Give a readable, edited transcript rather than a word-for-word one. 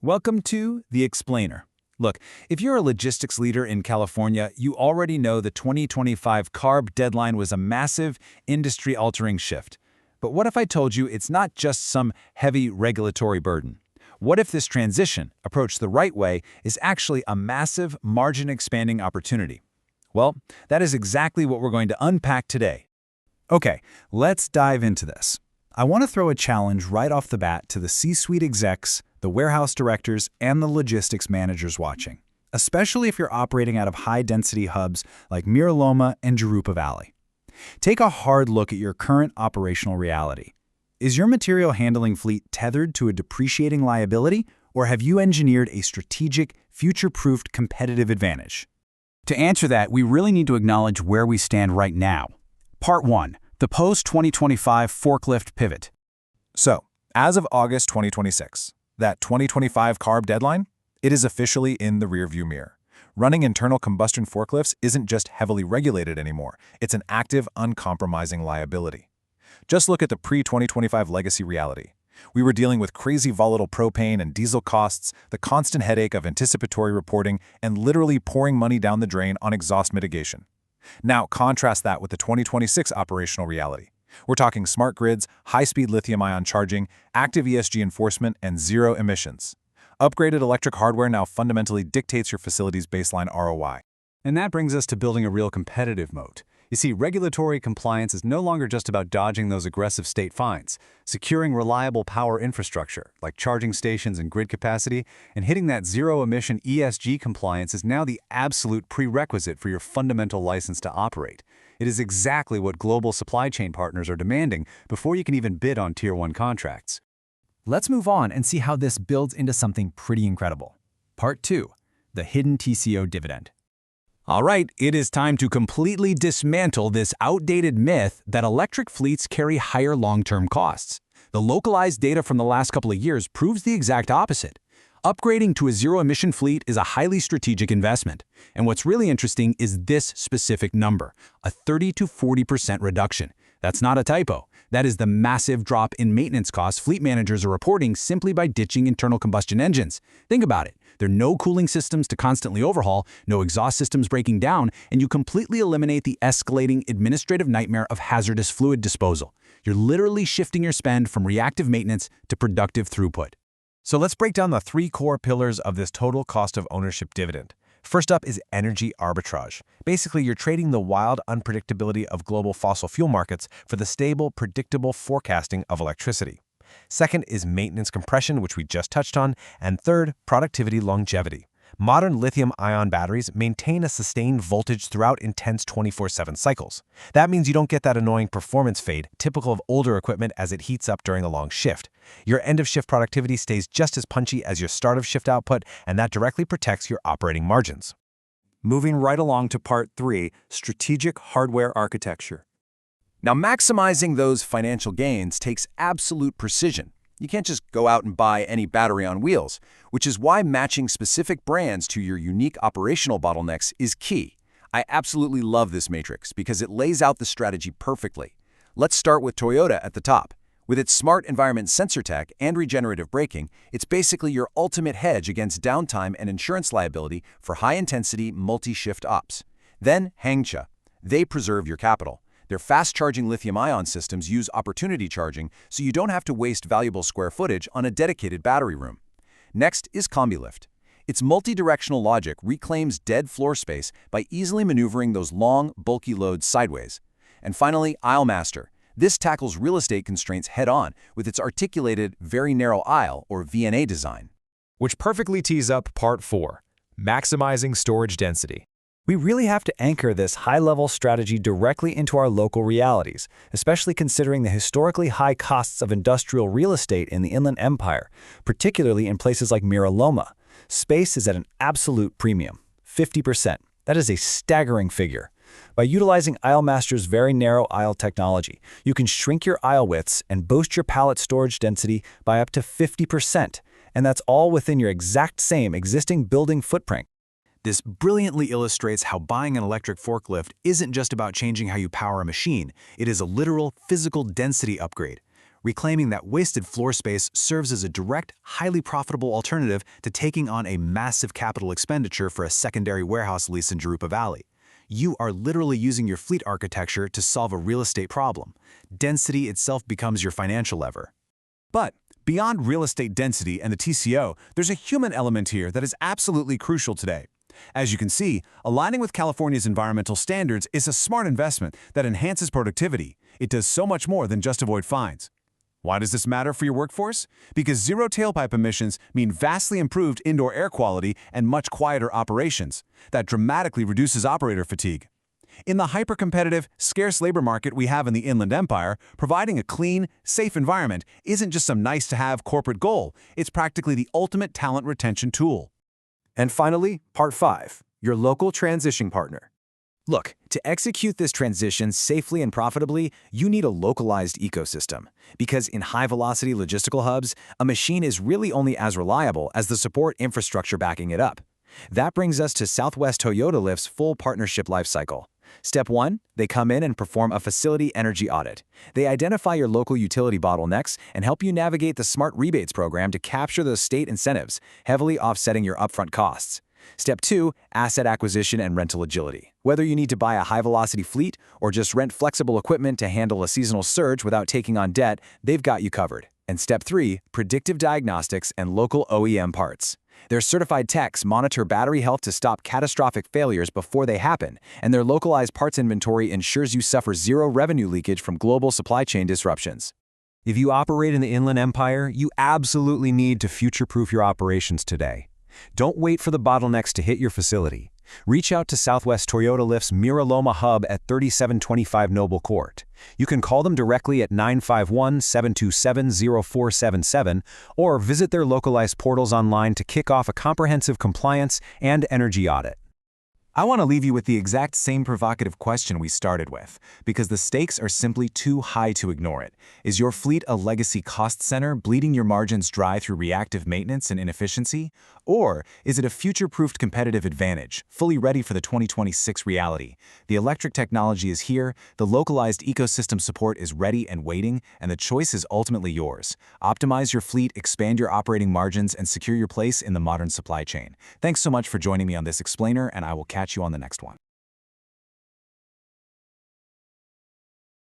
Welcome to The Explainer. Look, if you're a logistics leader in California, you already know the 2025 CARB deadline was a massive, industry-altering shift. But what if I told you it's not just some heavy regulatory burden? What if this transition, approached the right way, is actually a massive, margin-expanding opportunity? Well, that is exactly what we're going to unpack today. Okay, let's dive into this. I want to throw a challenge right off the bat to the C-suite execs, the warehouse directors, and the logistics managers watching, especially if you're operating out of high-density hubs like Mira, Loma, and Jurupa Valley. Take a hard look at your current operational reality. Is your material handling fleet tethered to a depreciating liability, or have you engineered a strategic, future-proofed competitive advantage? To answer that, we really need to acknowledge where we stand right now. Part 1. The post-2025 forklift pivot. So, as of August 2026, that 2025 CARB deadline, it is officially in the rearview mirror. Running internal combustion forklifts isn't just heavily regulated anymore, it's an active, uncompromising liability. Just look at the pre-2025 legacy reality. We were dealing with crazy volatile propane and diesel costs, the constant headache of anticipatory reporting, and literally pouring money down the drain on exhaust mitigation. Now, contrast that with the 2026 operational reality. We're talking smart grids, high-speed lithium-ion charging, active ESG enforcement, and zero emissions. Upgraded electric hardware now fundamentally dictates your facility's baseline ROI. And that brings us to building a real competitive moat. You see, regulatory compliance is no longer just about dodging those aggressive state fines. Securing reliable power infrastructure, like charging stations and grid capacity, and hitting that zero-emission ESG compliance is now the absolute prerequisite for your fundamental license to operate. It is exactly what global supply chain partners are demanding before you can even bid on Tier 1 contracts. Let's move on and see how this builds into something pretty incredible. Part 2. The hidden TCO dividend. All right, it is time to completely dismantle this outdated myth that electric fleets carry higher long-term costs. The localized data from the last couple of years proves the exact opposite. Upgrading to a zero-emission fleet is a highly strategic investment. And what's really interesting is this specific number, a 30 to 40% reduction. That's not a typo. That is the massive drop in maintenance costs fleet managers are reporting simply by ditching internal combustion engines. Think about it. There are no cooling systems to constantly overhaul, no exhaust systems breaking down, and you completely eliminate the escalating administrative nightmare of hazardous fluid disposal. You're literally shifting your spend from reactive maintenance to productive throughput. So let's break down the three core pillars of this total cost of ownership dividend. First up is energy arbitrage. Basically, you're trading the wild unpredictability of global fossil fuel markets for the stable, predictable forecasting of electricity. Second is maintenance compression, which we just touched on. And third, productivity longevity. Modern lithium-ion batteries maintain a sustained voltage throughout intense 24/7 cycles. That means you don't get that annoying performance fade, typical of older equipment as it heats up during a long shift. Your end-of-shift productivity stays just as punchy as your start-of-shift output, and that directly protects your operating margins. Moving right along to Part 3, strategic hardware architecture. Now, maximizing those financial gains takes absolute precision. You can't just go out and buy any battery on wheels, which is why matching specific brands to your unique operational bottlenecks is key. I absolutely love this matrix because it lays out the strategy perfectly. Let's start with Toyota at the top. With its smart environment sensor tech and regenerative braking, it's basically your ultimate hedge against downtime and insurance liability for high-intensity, multi-shift ops. Then Hangcha. They preserve your capital. Their fast-charging lithium-ion systems use opportunity charging, so you don't have to waste valuable square footage on a dedicated battery room. Next is CombiLift. Its multi-directional logic reclaims dead floor space by easily maneuvering those long, bulky loads sideways. And finally, AisleMaster. This tackles real estate constraints head-on with its articulated, very narrow aisle, or VNA design. Which perfectly tees up Part 4, maximizing storage density. We really have to anchor this high-level strategy directly into our local realities, especially considering the historically high costs of industrial real estate in the Inland Empire, particularly in places like Mira, Loma. Space is at an absolute premium, 50%. That is a staggering figure. By utilizing AisleMaster's very narrow aisle technology, you can shrink your aisle widths and boost your pallet storage density by up to 50%, and that's all within your exact same existing building footprint. This brilliantly illustrates how buying an electric forklift isn't just about changing how you power a machine. It is a literal physical density upgrade. Reclaiming that wasted floor space serves as a direct, highly profitable alternative to taking on a massive capital expenditure for a secondary warehouse lease in Jurupa Valley. You are literally using your fleet architecture to solve a real estate problem. Density itself becomes your financial lever. But beyond real estate density and the TCO, there's a human element here that is absolutely crucial today. As you can see, aligning with California's environmental standards is a smart investment that enhances productivity. It does so much more than just avoid fines. Why does this matter for your workforce? Because zero tailpipe emissions mean vastly improved indoor air quality and much quieter operations. That dramatically reduces operator fatigue. In the hyper-competitive, scarce labor market we have in the Inland Empire, providing a clean, safe environment isn't just some nice-to-have corporate goal. It's practically the ultimate talent retention tool. And finally, Part 5, your local transition partner. Look, to execute this transition safely and profitably, you need a localized ecosystem. Because in high-velocity logistical hubs, a machine is really only as reliable as the support infrastructure backing it up. That brings us to Southwest ToyotaLift's full partnership lifecycle. Step 1, they come in and perform a facility energy audit. They identify your local utility bottlenecks and help you navigate the Smart Rebates program to capture those state incentives, heavily offsetting your upfront costs. Step 2, asset acquisition and rental agility. Whether you need to buy a high-velocity fleet or just rent flexible equipment to handle a seasonal surge without taking on debt, they've got you covered. And Step 3, predictive diagnostics and local OEM parts. Their certified techs monitor battery health to stop catastrophic failures before they happen, and their localized parts inventory ensures you suffer zero revenue leakage from global supply chain disruptions. If you operate in the Inland Empire, you absolutely need to future-proof your operations today. Don't wait for the bottlenecks to hit your facility. Reach out to Southwest ToyotaLift's Mira Loma hub at 3725 Nobel Court. You can call them directly at 951-727-0477 or visit their localized portals online to kick off a comprehensive compliance and energy audit. I want to leave you with the exact same provocative question we started with, because the stakes are simply too high to ignore it. Is your fleet a legacy cost center, bleeding your margins dry through reactive maintenance and inefficiency? Or is it a future-proofed competitive advantage, fully ready for the 2026 reality? The electric technology is here, the localized ecosystem support is ready and waiting, and the choice is ultimately yours. Optimize your fleet, expand your operating margins, and secure your place in the modern supply chain. Thanks so much for joining me on this explainer, and I will catch you on the next one.